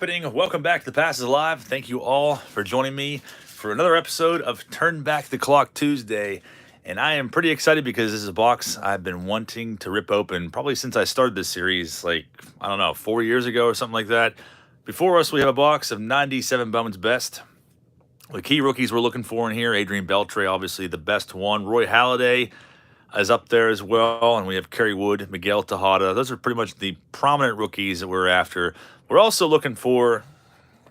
Welcome back to the Passes Live. Thank you all for joining me for another episode of Turn Back the Clock Tuesday. And I am pretty excited because this is a box I've been wanting to rip open probably since I started this series, like, I don't know, 4 years ago or something like that. Before us, we have a box of 97 Bowman's Best. The key rookies we're looking for in here, Adrian Beltre, obviously the best one. Roy Halladay is up there as well. And we have Kerry Wood, Miguel Tejada. Those are pretty much the prominent rookies that we're after. We're also looking for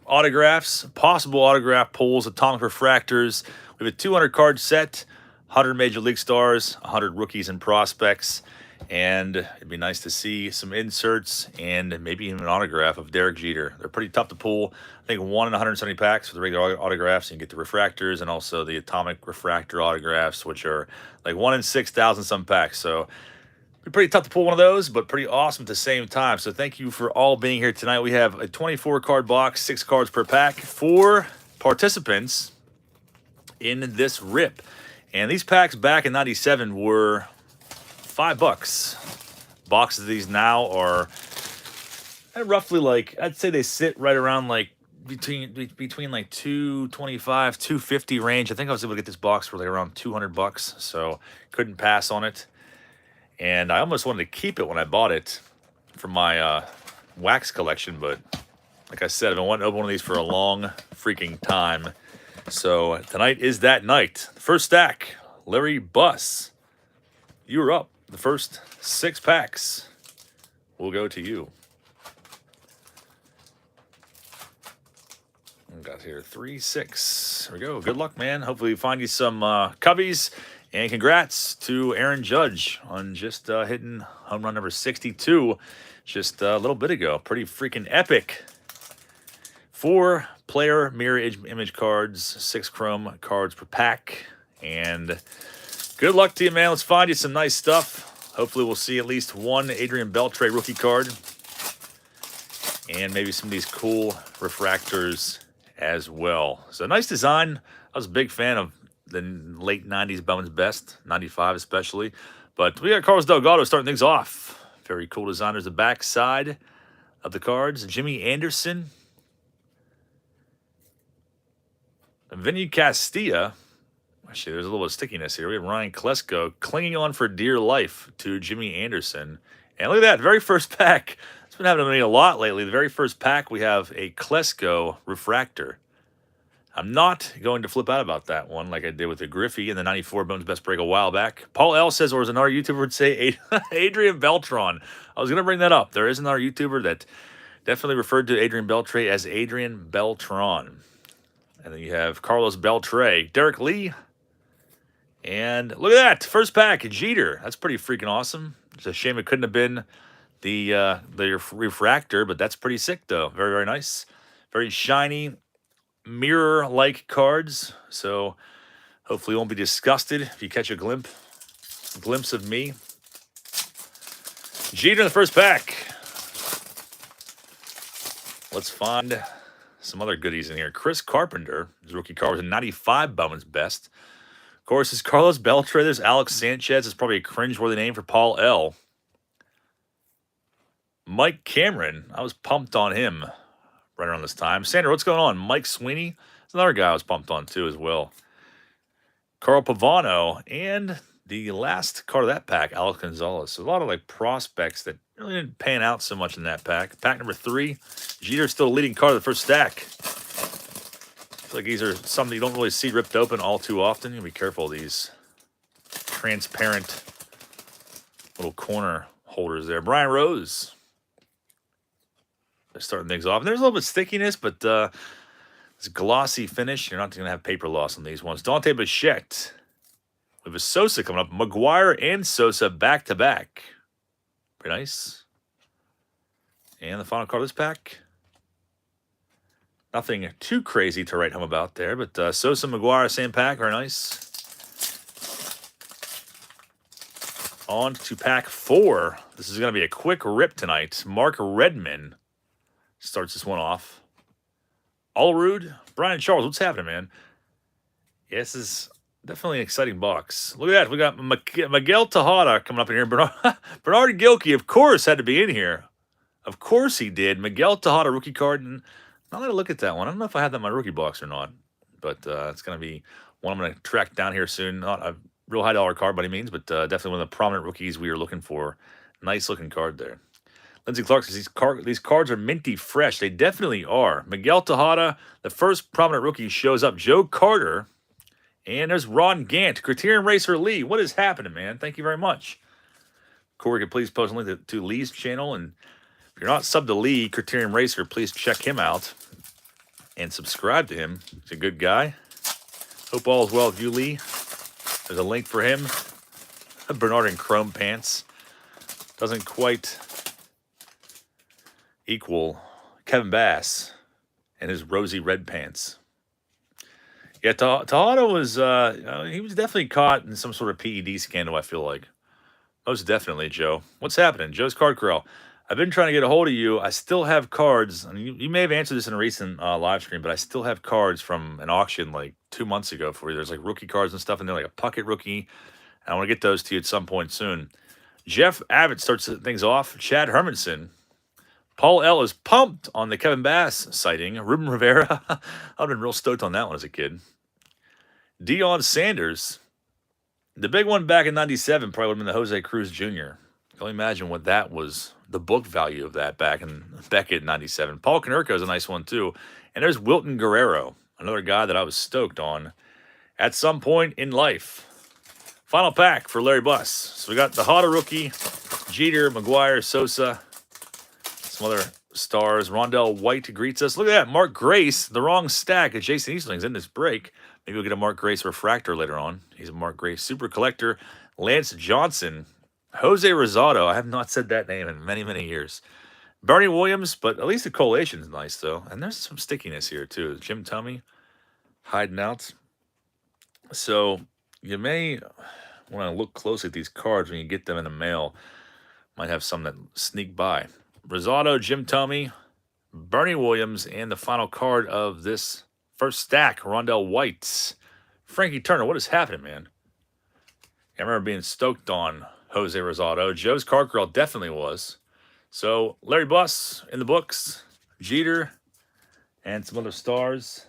autographs, possible autograph pulls, atomic refractors. We have a 200 card set, 100 major league stars, 100 rookies and prospects. And it'd be nice to see some inserts and maybe even an autograph of Derek Jeter. They're pretty tough to pull. I think 1 in 170 packs for the regular autographs. And you get the refractors and also the atomic refractor autographs, which are like 1 in 6,000 some packs. So be pretty tough to pull one of those, but pretty awesome at the same time. So thank you for all being here tonight. We have a 24 card box, 6 cards per pack, 4 participants in this rip. And these packs back in 97 were $5. Boxes of these now are roughly, like, I'd say they sit right around like between like 225, 250 range. I think I was able to get this box for like around $200, so couldn't pass on it. And I almost wanted to keep it when I bought it for my wax collection, but like I said, I've been wanting to open one of these for a long freaking time. So tonight is that night. The first stack, Larry Buss. You're up. The first 6 packs will go to you. We got here 3, 6. Here we go. Good luck, man. Hopefully you find you some cubbies. And congrats to Aaron Judge on just hitting home run number 62 just a little bit ago. Pretty freaking epic. 4 player mirror image cards, 6 chrome cards per pack. And good luck to you, man. Let's find you some nice stuff. Hopefully we'll see at least 1 Adrian Beltre rookie card. And maybe some of these cool refractors as well. So nice design. I was a big fan of the late 90s Bowman's Best, 95 especially. But we got Carlos Delgado starting things off. Very cool design. There's the back side of the cards. Jimmy Anderson. Vinny Castilla. Actually, there's a little bit of stickiness here. We have Ryan Klesko clinging on for dear life to Jimmy Anderson. And look at that, very first pack. It's been happening to me a lot lately. The very first pack, we have a Klesko refractor. I'm not going to flip out about that one like I did with the Griffey in the 94 Bowman's Best break a while back. Paul L. says, or as another YouTuber would say, Adrian Beltron. I was going to bring that up. There is another YouTuber that definitely referred to Adrian Beltre as Adrian Beltron. And then you have Carlos Beltre, Derek Lee. And look at that. First pack, Jeter. That's pretty freaking awesome. It's a shame it couldn't have been the refractor, but that's pretty sick, though. Very, very nice. Very shiny, mirror-like cards. So hopefully you won't be disgusted if you catch a glimpse of me. Jeter in the first pack. Let's find some other goodies in here. Chris Carpenter, his rookie card was a 95 Bowman's Best. Of course, it's Carlos Beltre. There's Alex Sanchez. It's probably a cringeworthy name for Paul L. Mike Cameron. I was pumped on him right around this time. Sandra, what's going on? Mike Sweeney. That's another guy I was pumped on too as well. Carl Pavano. And the last card of that pack, Alex Gonzalez. So a lot of like prospects that really didn't pan out so much in that pack. Pack number 3. Jeter's still the leading card of the first stack. I feel like these are something you don't really see ripped open all too often. You gotta be careful of these transparent little corner holders there. Brian Rose. They're starting things off. And there's a little bit of stickiness, but this glossy finish, you're not going to have paper loss on these ones. Dante Bichette. We have a Sosa coming up. McGuire and Sosa back-to-back. Pretty nice. And the final card of this pack. Nothing too crazy to write home about there, but Sosa, McGuire, same pack. Very nice. On to pack 4. This is going to be a quick rip tonight. Mark Redman starts this one off. Allrood, Brian Charles, what's happening, man? Yeah, this is definitely an exciting box. Look at that. We got Miguel Tejada coming up in here. Bernard Gilkey, of course, had to be in here. Of course he did. Miguel Tejada rookie card. And now that I look at that one, I don't know if I have that in my rookie box or not. But it's going to be one I'm going to track down here soon. Not a real high dollar card by any means, but definitely one of the prominent rookies we are looking for. Nice looking card there. Lindsey Clark says these cards are minty fresh. They definitely are. Miguel Tejada, the first prominent rookie, shows up. Joe Carter. And there's Ron Gant. Criterion Racer Lee. What is happening, man? Thank you very much. Corey, could please post a link to Lee's channel. And if you're not subbed to Lee, Criterion Racer, please check him out and subscribe to him. He's a good guy. Hope all is well with you, Lee. There's a link for him. Bernard in chrome pants. Doesn't quite equal Kevin Bass and his rosy red pants. Yeah, Tejada was he was definitely caught in some sort of PED scandal, I feel like. Most definitely, Joe. What's happening? Joe's Card Corral. I've been trying to get a hold of you. I still have cards. I mean, you may have answered this in a recent live stream, but I still have cards from an auction like 2 months ago for you. There's like rookie cards and stuff, and they're like a Puckett rookie. And I want to get those to you at some point soon. Jeff Abbott starts things off. Chad Hermanson. Paul L. is pumped on the Kevin Bass sighting. Ruben Rivera. I've been real stoked on that one as a kid. Deion Sanders. The big one back in 97 probably would have been the Jose Cruz Jr. Can only imagine what that was, the book value of that back in 97. Paul Konerko is a nice one too. And there's Wilton Guerrero, another guy that I was stoked on at some point in life. Final pack for Larry Buss. So we got the Hada rookie, Jeter, McGuire, Sosa, some other stars. Rondell White greets us. Look at that, Mark Grace, the wrong stack of Jason Easterling's in this break. Maybe we'll get a Mark Grace refractor later on. He's a Mark Grace super collector. Lance Johnson, Jose Rosado. I have not said that name in many, many years. Bernie Williams, but at least the collation is nice, though. And there's some stickiness here, too. Jim Tummy hiding out. So you may want to look closely at these cards when you get them in the mail. Might have some that sneak by. Rosado, Jim Tummy, Bernie Williams, and the final card of this first stack, Rondell White. Frankie Turner, what is happening, man? I remember being stoked on Jose Rosado. Joe's Card Corral definitely was. So, Larry Buss in the books, Jeter, and some other stars.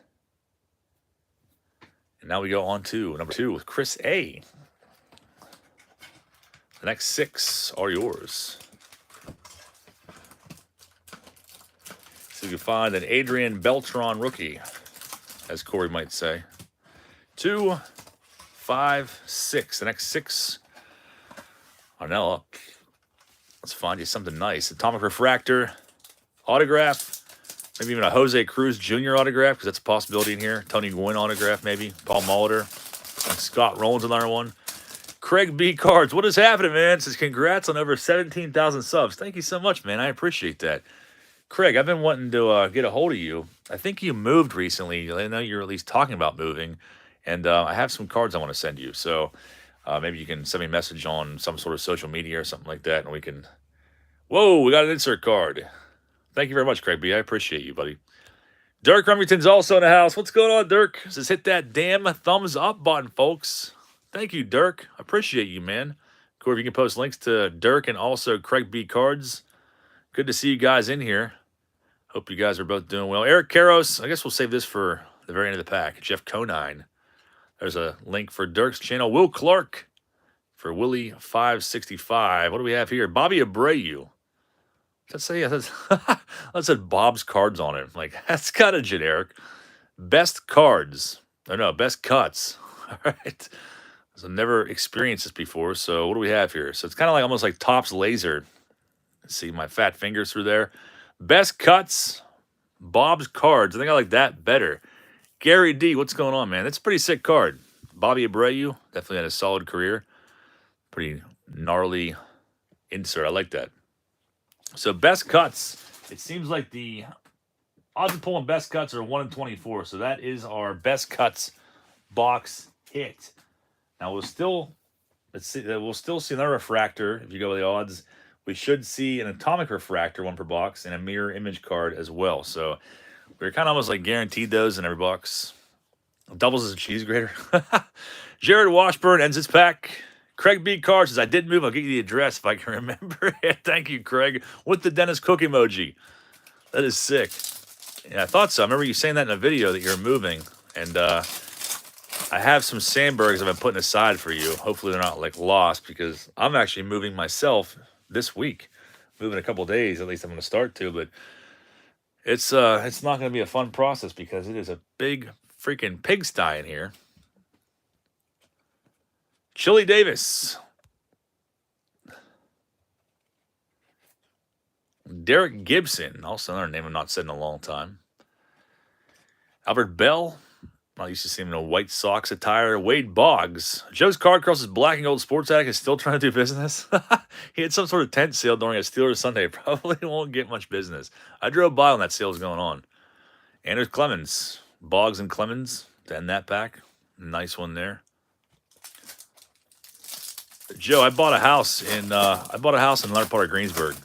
And now we go on to number 2 with Chris A. The next 6 are yours. So you can find an Adrian Beltran rookie, as Corey might say. 2, 5, 6. The next 6 are now up. Let's find you something nice. Atomic Refractor, autograph, maybe even a Jose Cruz Jr. autograph, because that's a possibility in here. Tony Gwynn autograph, maybe. Paul Molitor. Scott Rowland's another one. Craig B. Cards. What is happening, man? Says congrats on over 17,000 subs. Thank you so much, man. I appreciate that. Craig, I've been wanting to get a hold of you. I think you moved recently. I know you're at least talking about moving. And I have some cards I want to send you. So maybe you can send me a message on some sort of social media or something like that. And we can... Whoa, we got an insert card. Thank you very much, Craig B. I appreciate you, buddy. Dirk Remington's also in the house. What's going on, Dirk? Says hit that damn thumbs up button, folks. Thank you, Dirk. I appreciate you, man. Cool, if you can post links to Dirk and also Craig B. Cards. Good to see you guys in here. Hope you guys are both doing well. Eric Karros, I guess we'll save this for the very end of the pack. Jeff Conine. There's a link for Dirk's channel. Will Clark for Willie565. What do we have here? Bobby Abreu. Let's say that said Bob's cards on it. Like, that's kind of generic. Best cards. Oh, no, best cuts. All right. So I've never experienced this before. So what do we have here? So it's kind of like almost like Topps Laser. See my fat fingers through there. Best cuts. Bob's cards. I think I like that better. Gary D, what's going on, man? That's a pretty sick card. Bobby Abreu definitely had a solid career. Pretty gnarly insert. I like that. So best cuts. It seems like the odds of pulling best cuts are 1 in 24. So that is our best cuts box hit. Now we'll still see another refractor. If you go with the odds, we should see an atomic refractor, 1 per box, and a mirror image card as well. So we're kind of almost like guaranteed those in every box. Doubles as a cheese grater. Jared Washburn ends its pack. Craig B. Carr says, I did move. I'll get you the address if I can remember it. Thank you, Craig. With the Dennis Cook emoji. That is sick. Yeah, I thought so. I remember you saying that in a video that you're moving. And I have some sandbergs I've been putting aside for you. Hopefully they're not like lost because I'm actually moving myself this week. Moving a couple days, at least I'm going to start to. But it's not going to be a fun process because it is a big freaking pigsty in here. Chili Davis. Derek Gibson, also another name I've not said in a long time. Albert Bell. I used to see him in a White Sox attire. Wade Boggs. Joe's Card Cross is black and gold sports addict is still trying to do business. He had some sort of tent sale during a Steelers Sunday. Probably won't get much business. I drove by when that sale was going on. Anders Clemens. Boggs and Clemens to end that pack. Nice one there. Joe, I bought a house in another part of Greensburg.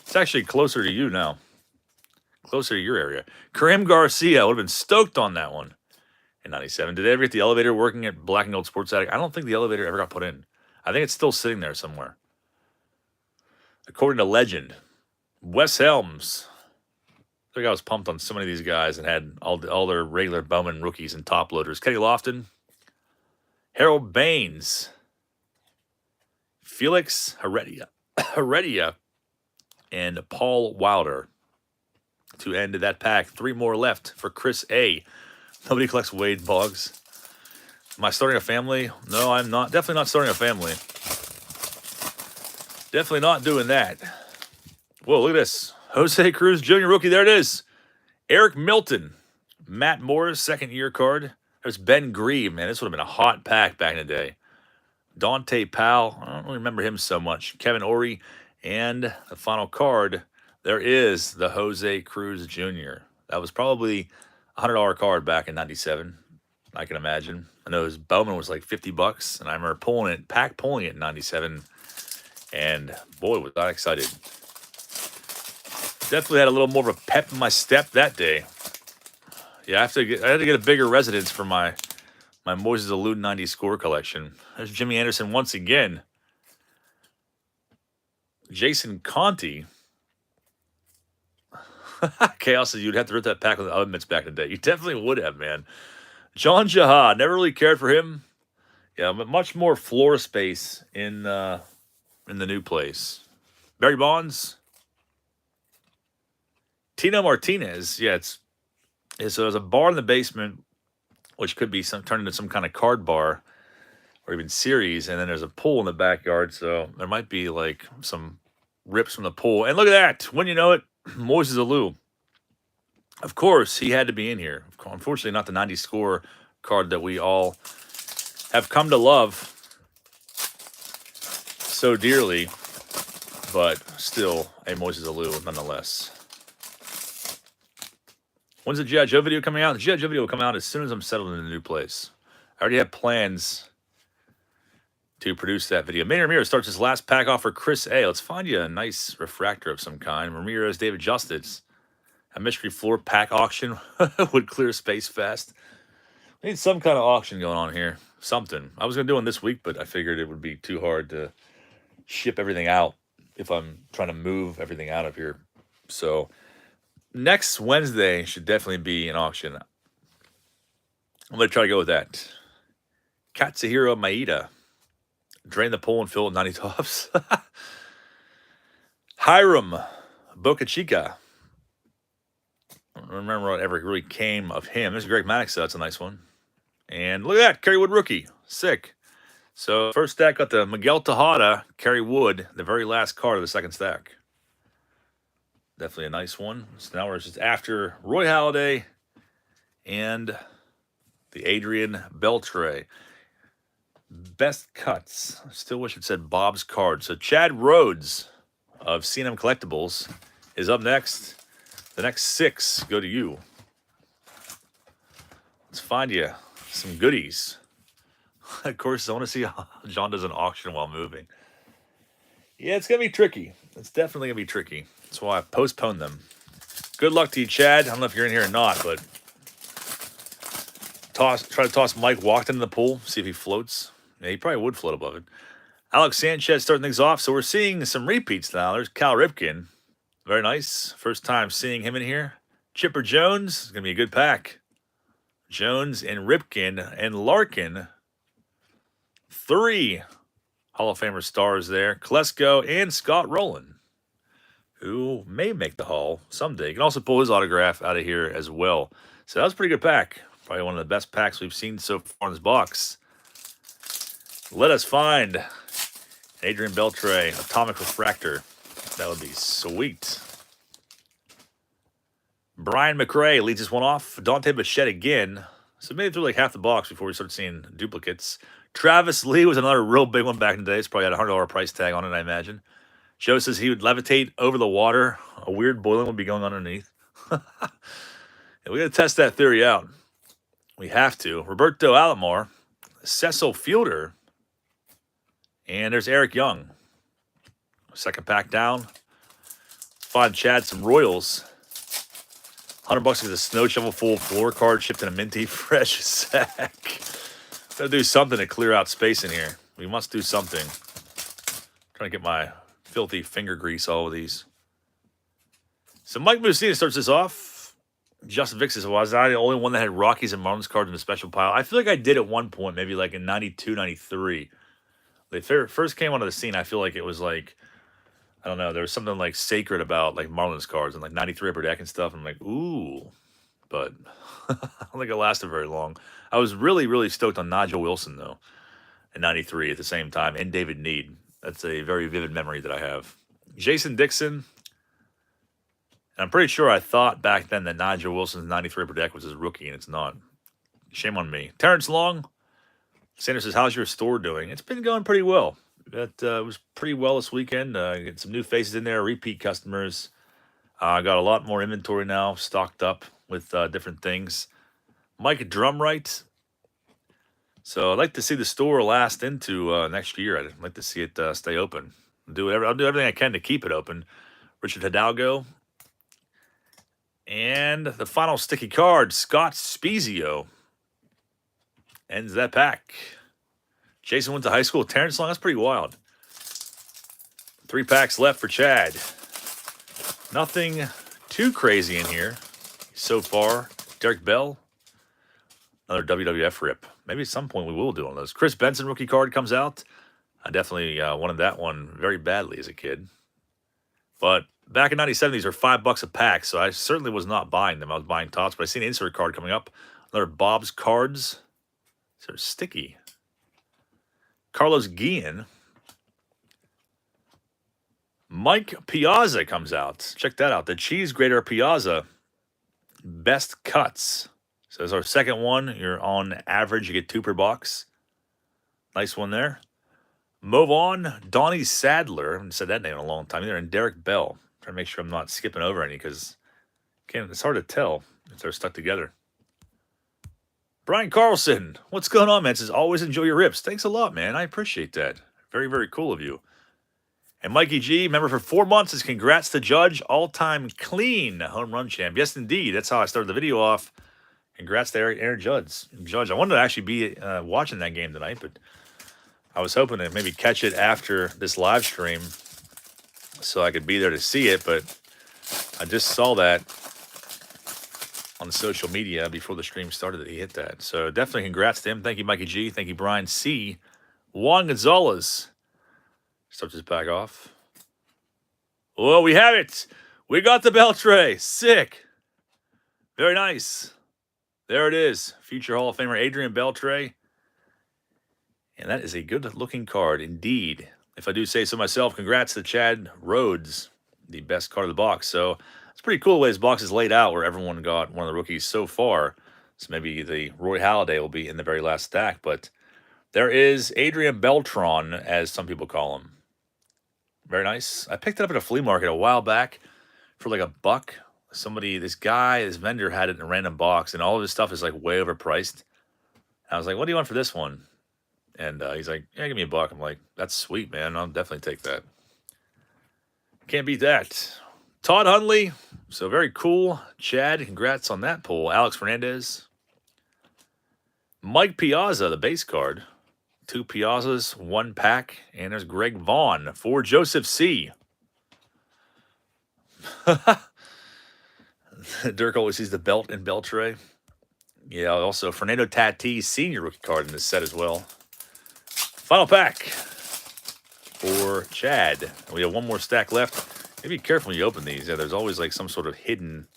It's actually closer to you now. Closer to your area. Kareem Garcia would have been stoked on that one in 97. Did they ever get the elevator working at Black and Gold Sports Attic? I don't think the elevator ever got put in. I think it's still sitting there somewhere. According to legend, Wes Helms. I think I was pumped on so many of these guys and had all their regular Bowman rookies and top loaders. Kenny Lofton. Harold Baines. Felix Heredia, and Paul Wilder to end that pack. 3 more left for Chris A. Nobody collects Wade Boggs. Am I starting a family? No, I'm not. Definitely not starting a family. Definitely not doing that. Whoa, look at this. Jose Cruz Jr. rookie. There it is. Eric Milton. Matt Morris, second-year card. There's Ben Grieve. Man, this would have been a hot pack back in the day. Dante Powell, I don't really remember him so much. Kevin Ory, and the final card, there is the Jose Cruz Jr. That was probably a $100 card back in 97, I can imagine. I know his Bowman was like $50, and I remember pulling it in 97, and boy, was I excited. Definitely had a little more of a pep in my step that day. Yeah, I had to get a bigger residence for my Moises Alou 90 score collection. There's Jimmy Anderson once again. Jason Conti. Chaos says you'd have to rip that pack with the elements back in the day. You definitely would have, man. John Jahad. Never really cared for him. Yeah, but much more floor space in the new place. Barry Bonds. Tino Martinez. Yeah, so there's a bar in the basement, which could be turned into some kind of card bar or even series, and then there's a pool in the backyard, so there might be like some rips from the pool. And look at that. When you know it, Moises Alou. Of course, he had to be in here. Unfortunately, not the 90 score card that we all have come to love so dearly, but still a Moises Alou nonetheless. When's the G.I. Joe video coming out? The G.I. Joe video will come out as soon as I'm settled in the new place. I already have plans to produce that video. Manny Ramirez starts his last pack off for Chris A. Let's find you a nice refractor of some kind. Ramirez, David Justice. A mystery floor pack auction would clear space fast. We need some kind of auction going on here. Something. I was going to do one this week, but I figured it would be too hard to ship everything out if I'm trying to move everything out of here. So next Wednesday should definitely be an auction. I'm going to try to go with that. Katsuhiro Maeda. Drain the pool and fill it with 90 tops. Hiram Boca Chica. I don't remember what ever really came of him. There's Greg Maddox, so that's a nice one. And look at that, Kerry Wood rookie. Sick. So first stack got the Miguel Tejada, Kerry Wood, the very last card of the second stack. Definitely a nice one. So now we're just after Roy Halladay and the Adrian Beltre. Best cuts. Still wish it said Bob's card. So Chad Rhodes of C&M Collectibles is up next. The next 6 go to you. Let's find you some goodies. Of course, I want to see how John does an auction while moving. Yeah, it's going to be tricky. It's definitely going to be tricky. That's why I postponed them. Good luck to you, Chad. I don't know if you're in here or not, but try to toss Mike Walkton in the pool, see if he floats. Yeah, he probably would float above it. Alex Sanchez starting things off. So we're seeing some repeats now. There's Cal Ripken. Very nice. First time seeing him in here. Chipper Jones is going to be a good pack. Jones and Ripken and Larkin. 3 Hall of Famer stars there. Klesko and Scott Rowland, who may make the Hall someday. You can also pull his autograph out of here as well. So that was a pretty good pack. Probably one of the best packs we've seen so far in this box. Let us find Adrian Beltre, Atomic Refractor. That would be sweet. Brian McRae leads this one off. Dante Bichette again. So made it through like half the box before we started seeing duplicates. Travis Lee was another real big one back in the day. It's probably had a $100 price tag on it, I imagine. Joe says he would levitate over the water. A weird boiling would be going on underneath. Yeah, we got to test that theory out. We have to. Roberto Alomar, Cecil Fielder, and there's Eric Young. Second pack down. Find Chad some Royals. $100 is a snow shovel full floor card shipped in a minty fresh sack. Gotta do something to clear out space in here. We must do something. Trying to get my filthy finger grease all of these. So Mike Mussina starts this off. Justin Vick says, was I the only one that had Rockies and Marlins cards in the special pile? I feel like I did at one point, maybe like in 92, 93. They first came onto the scene, I feel like it was like, I don't know, there was something like sacred about like Marlins cards and like 93 upper deck and stuff. I'm like, ooh. But I don't think it lasted very long. I was really, really stoked on Nigel Wilson, though, in 93 at the same time, and David Need. That's a very vivid memory that I have. Jason Dixon. And I'm pretty sure I thought back then that Nigel Wilson's 93 upper deck was his rookie, and it's not. Shame on me. Terrence Long. Sanders says, how's your store doing? It's been going pretty well. It was pretty well this weekend. Get some new faces in there, repeat customers. I got a lot more inventory now, stocked up with different things. Mike Drumright. So I'd like to see the store last into next year. I'd like to see it stay open. I'll do everything I can to keep it open. Richard Hidalgo. And the final sticky card, Scott Spezio. Ends that pack. Jason went to high school with Terrence Long. That's pretty wild. 3 packs left for Chad. Nothing too crazy in here so far. Derek Bell. Another WWF rip. Maybe at some point we will do one of those. Chris Benson rookie card comes out. I definitely wanted that one very badly as a kid. But back in 97, these are $5 a pack, so I certainly was not buying them. I was buying tops, but I seen an insert card coming up. Another Bob's Cards. These are sticky. Carlos Guillen. Mike Piazza comes out. Check that out. The Cheese Grater Piazza. Best cuts. So it's our second one. You're on average. You get 2 per box. Nice one there. Move on. Donnie Sadler. I haven't said that name in a long time either. And Derek Bell. Trying to make sure I'm not skipping over any because it's hard to tell if they're stuck together. Brian Carlson. What's going on, man? Says, always enjoy your rips. Thanks a lot, man. I appreciate that. Very, very cool of you. And Mikey G, member for 4 months, says, congrats to Judge. All-time clean home run champ. Yes, indeed. That's how I started the video off. Congrats to Aaron Judge. I wanted to actually be watching that game tonight, but I was hoping to maybe catch it after this live stream so I could be there to see it, but I just saw that on social media before the stream started that he hit that. So definitely congrats to him. Thank you, Mikey G. Thank you, Brian C. Juan Gonzalez. Start this pack off. Well, we have it. We got the Beltre. Sick. Very nice. There it is. Future Hall of Famer Adrian Beltre. And that is a good-looking card indeed. If I do say so myself, congrats to Chad Rhodes, the best card of the box. So it's pretty cool the way this box is laid out where everyone got one of the rookies so far. So maybe the Roy Halladay will be in the very last stack. But there is Adrian Beltron, as some people call him. Very nice. I picked it up at a flea market a while back for like $1. This vendor had it in a random box, and all of his stuff is like way overpriced. I was like, what do you want for this one? And he's like, yeah, give me $1. I'm like, that's sweet, man. I'll definitely take that. Can't beat that. Todd Hundley. So very cool. Chad, congrats on that pull. Alex Fernandez. Mike Piazza, the base card. 2 Piazzas, 1 pack, and there's Greg Vaughn for Joseph C. Dirk always sees the belt in Beltray. Yeah, also Fernando Tatis senior rookie card in this set as well. Final pack for Chad. We have 1 more stack left. Maybe be careful when you open these. Yeah, there's always like some sort of hidden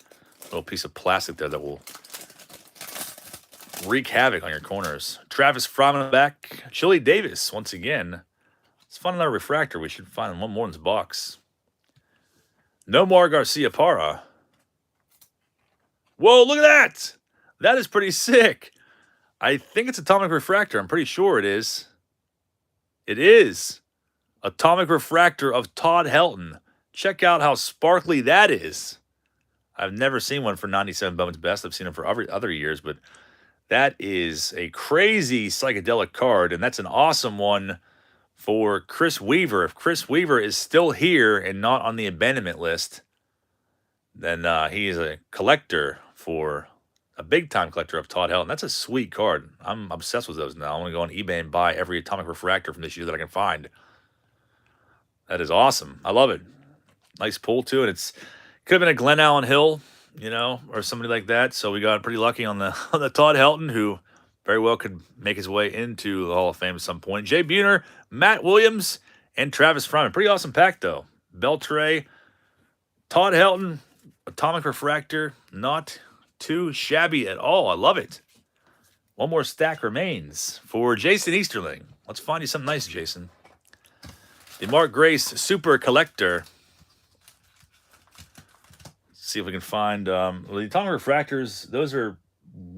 little piece of plastic there that will wreak havoc on your corners. Travis Fromm in the back. Chili Davis once again. Let's find another refractor. We should find 1 more in this box. Nomar Garcia Parra. Whoa, look at that! That is pretty sick. I think it's Atomic Refractor. I'm pretty sure it is. It is. Atomic Refractor of Todd Helton. Check out how sparkly that is. I've never seen one for 97 Bowman's Best. I've seen them for other years, but that is a crazy psychedelic card, and that's an awesome one for Chris Weaver. If Chris Weaver is still here and not on the abandonment list, then he is a collector for a big-time collector of Todd Helton. That's a sweet card. I'm obsessed with those now. I want to go on eBay and buy every Atomic Refractor from this year that I can find. That is awesome. I love it. Nice pull, too. And it's could have been a Glenn Allen Hill, you know, or somebody like that. So we got pretty lucky on the Todd Helton, who very well could make his way into the Hall of Fame at some point. Jay Buhner, Matt Williams, and Travis Fryman. Pretty awesome pack, though. Beltray, Todd Helton, Atomic Refractor, not too shabby at all. I love it. 1 more stack remains for Jason Easterling. Let's find you something nice, Jason. The Mark Grace Super Collector. Let's see if we can find the Atomic Refractors. Those are,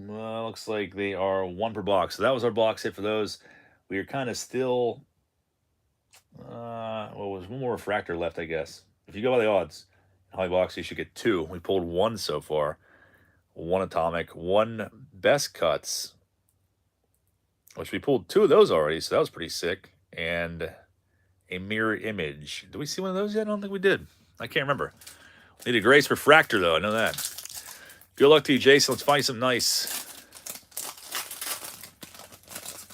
looks like they are 1 per box. So that was our box hit for those. We are kind of still, well, there's 1 more refractor left, I guess. If you go by the odds, Holly box, you should get 2. We pulled 1 so far. 1 Atomic, 1 Best Cuts, which we pulled 2 of those already, so that was pretty sick. And a mirror image. Did we see one of those yet? I don't think we did. I can't remember. Need a Grace Refractor, though. I know that. Good luck to you, Jason. Let's find you something nice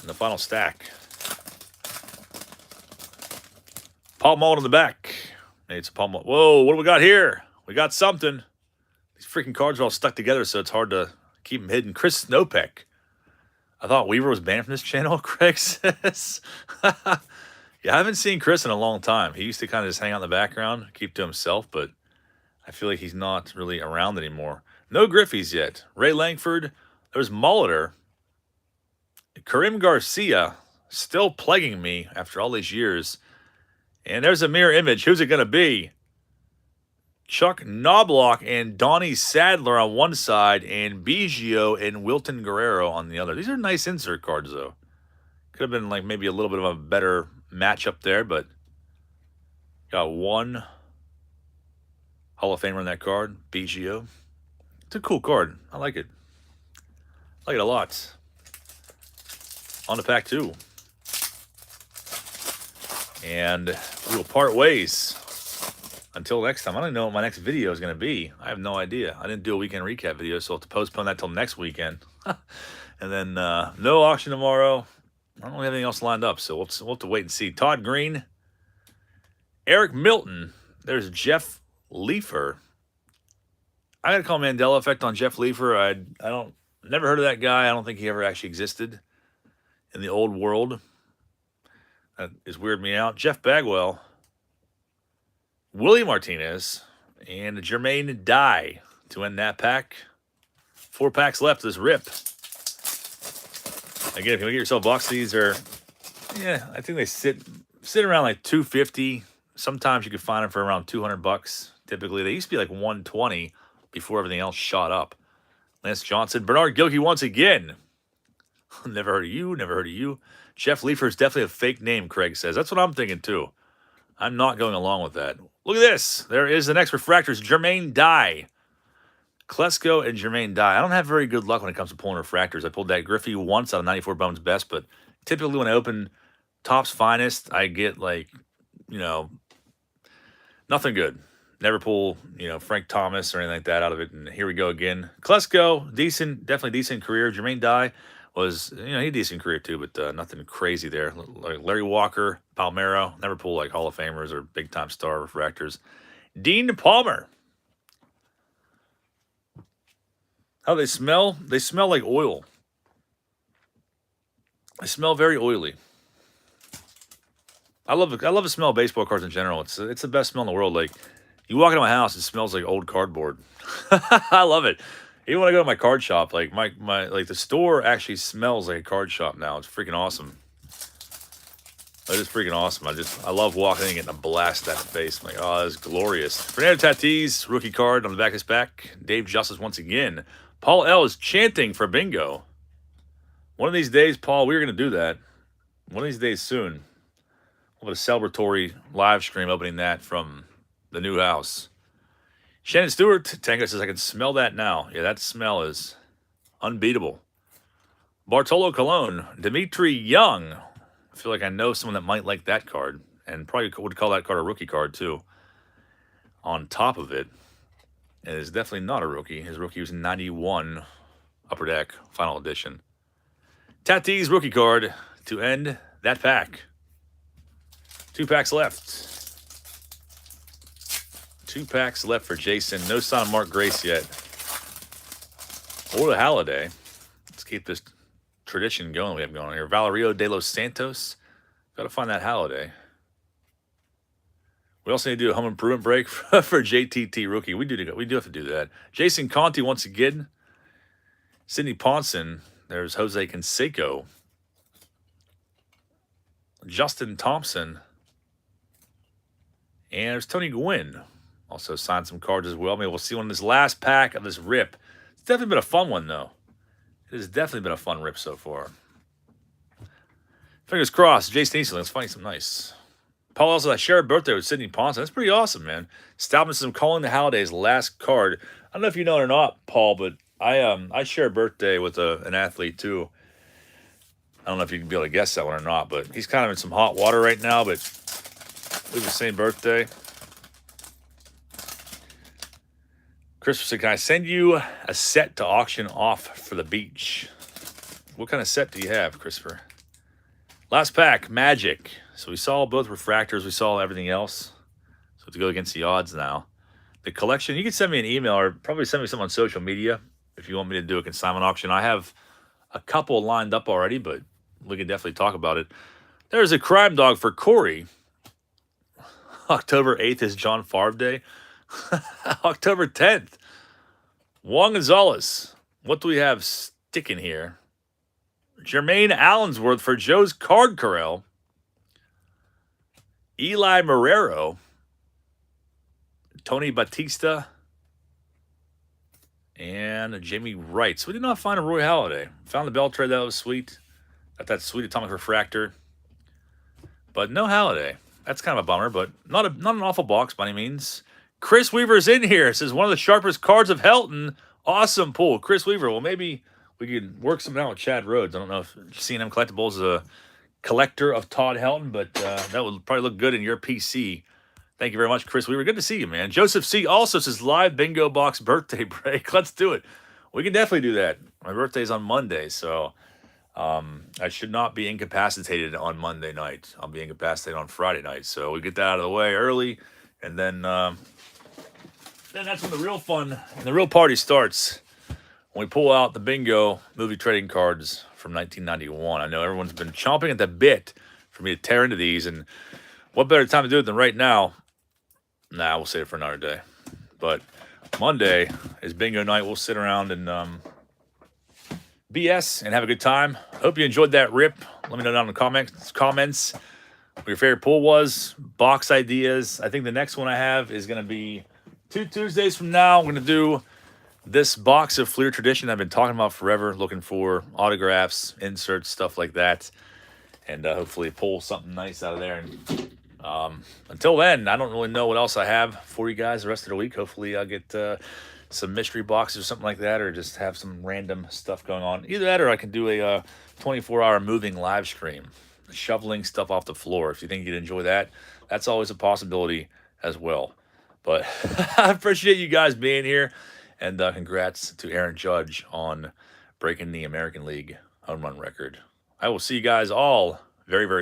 in the final stack. Paul Mullen in the back. It's a Paul Mullen. Whoa, what do we got here? We got something. These freaking cards are all stuck together, so it's hard to keep them hidden. Chris Snopek. I thought Weaver was banned from this channel, Craig says. Yeah, I haven't seen Chris in a long time. He used to kind of just hang out in the background, keep to himself, but I feel like he's not really around anymore. No Griffey's yet. Ray Langford. There's Molitor. Karim Garcia, still plaguing me after all these years. And there's a mirror image. Who's it going to be? Chuck Knobloch and Donnie Sadler on one side, and Biggio and Wilton Guerrero on the other. These are nice insert cards, though. Could have been like maybe a little bit of a better matchup there, but got 1 Hall of Famer in that card, Biggio. It's a cool card. I like it. I like it a lot. On to pack 2. And we will part ways. Until next time. I don't even know what my next video is going to be. I have no idea. I didn't do a weekend recap video, so I'll have to postpone that till next weekend. And then no auction tomorrow. I don't really have anything else lined up, so we'll have to wait and see. Todd Green. Eric Milton. There's Jeff Leefer. I got to call Mandela effect on Jeff Leefer. I never heard of that guy. I don't think he ever actually existed in the old world. That is weirding me out. Jeff Bagwell. Willie Martinez and Jermaine Dye to end that pack. 4 packs left of this rip. Again, if you want to get yourself a box, these are, yeah, I think they sit around like $250. Sometimes you can find them for around $200. Typically, they used to be like $120 before everything else shot up. Lance Johnson, Bernard Gilkey once again. Never heard of you, never heard of you. Jeff Leefer is definitely a fake name, Craig says. That's what I'm thinking too. I'm not going along with that. Look at this. There is the next refractors, Jermaine Dye. Klesko and Jermaine Dye. I don't have very good luck when it comes to pulling refractors. I pulled that Griffey once out of 94 Bowman's Best, but typically when I open Topps Finest, I get like, nothing good. Never pull, Frank Thomas or anything like that out of it. And here we go again. Klesko, decent, definitely decent career. Jermaine Dye, was, he had a decent career too, but nothing crazy there. Like Larry Walker, Palmeiro, never pulled like Hall of Famers or big time star refractors. Dean Palmer. How they smell? They smell like oil. They smell very oily. I love the smell of baseball cards in general. It's the best smell in the world. Like you walk into my house, it smells like old cardboard. I love it. Even when I go to my card shop, like my like the store actually smells like a card shop now. It's freaking awesome. It is freaking awesome. I love walking in and getting a blast at the face. I'm like, oh, that's glorious. Fernando Tatis, rookie card on the back of his back. Dave Justice once again. Paul L is chanting for bingo. One of these days, Paul, we're going to do that. One of these days soon. We'll have a celebratory live stream opening that from the new house. Shannon Stewart, Tango says, I can smell that now. Yeah, that smell is unbeatable. Bartolo Colon, Dimitri Young. I feel like I know someone that might like that card and probably would call that card a rookie card too. On top of it, it is definitely not a rookie. His rookie was 91 Upper Deck Final Edition. Tatis rookie card to end that pack. 2 packs left. 2 packs left for Jason. No sign of Mark Grace yet. Or the Halliday. Let's keep this tradition going we have going on here. Valerio de los Santos. Got to find that Halliday. We also need to do a home improvement break for JTT rookie. We do have to do that. Jason Conti once again. Sidney Ponson. There's Jose Canseco. Justin Thompson. And there's Tony Gwynn. Also signed some cards as well. Maybe we'll see one in this last pack of this rip. It's definitely been a fun one, though. It has definitely been a fun rip so far. Fingers crossed. Jason Easton, let's find something nice. Paul also, I share a birthday with Sidney Ponson. That's pretty awesome, man. Stalman says, I'm calling the Halliday's last card. I don't know if you know it or not, Paul, but I share a birthday with an athlete, too. I don't know if you can be able to guess that one or not, but he's kind of in some hot water right now, but we have the same birthday. Christopher said, can I send you a set to auction off for the beach? What kind of set do you have, Christopher? Last pack, Magic. So we saw both refractors. We saw everything else. So to go against the odds now. The collection, you can send me an email or probably send me something on social media if you want me to do a consignment auction. I have a couple lined up already, but we can definitely talk about it. There's a crime dog for Corey. October 8th is John Favre Day. October 10th. Juan Gonzalez. What do we have sticking here? Jermaine Allensworth for Joe's Card Corral. Eli Marrero. Tony Batista. And Jamie Wright. So we did not find a Roy Halladay. Found the Bell trade. That was sweet. Got that sweet atomic refractor. But no Halladay. That's kind of a bummer, but not an awful box by any means. Chris Weaver's in here. Says one of the sharpest cards of Helton. Awesome pull. Chris Weaver. Well, maybe we could work something out with Chad Rhodes. I don't know if C&M Collectibles is a collector of Todd Helton, but that would probably look good in your PC. Thank you very much, Chris Weaver. Good to see you, man. Joseph C. also says live bingo box birthday break. Let's do it. We can definitely do that. My birthday's on Monday, so I should not be incapacitated on Monday night. I'll be incapacitated on Friday night. So we get that out of the way early, and then that's when the real fun and the real party starts. When we pull out the bingo movie trading cards from 1991. I know everyone's been chomping at the bit for me to tear into these, and what better time to do it than right now? Nah, we'll save it for another day. But Monday is bingo night. We'll sit around and BS and have a good time. Hope you enjoyed that rip. Let me know down in the comments what your favorite pull was, box ideas. I think the next one I have is going to be 2 Tuesdays from now. I'm going to do this box of Fleer Tradition I've been talking about forever, looking for autographs, inserts, stuff like that, and hopefully pull something nice out of there. And until then, I don't really know what else I have for you guys the rest of the week. Hopefully I'll get some mystery boxes or something like that, or just have some random stuff going on. Either that, or I can do a 24-hour moving live stream, shoveling stuff off the floor. If you think you'd enjoy that, that's always a possibility as well. But I appreciate you guys being here, and congrats to Aaron Judge on breaking the American League home run record. I will see you guys all very, very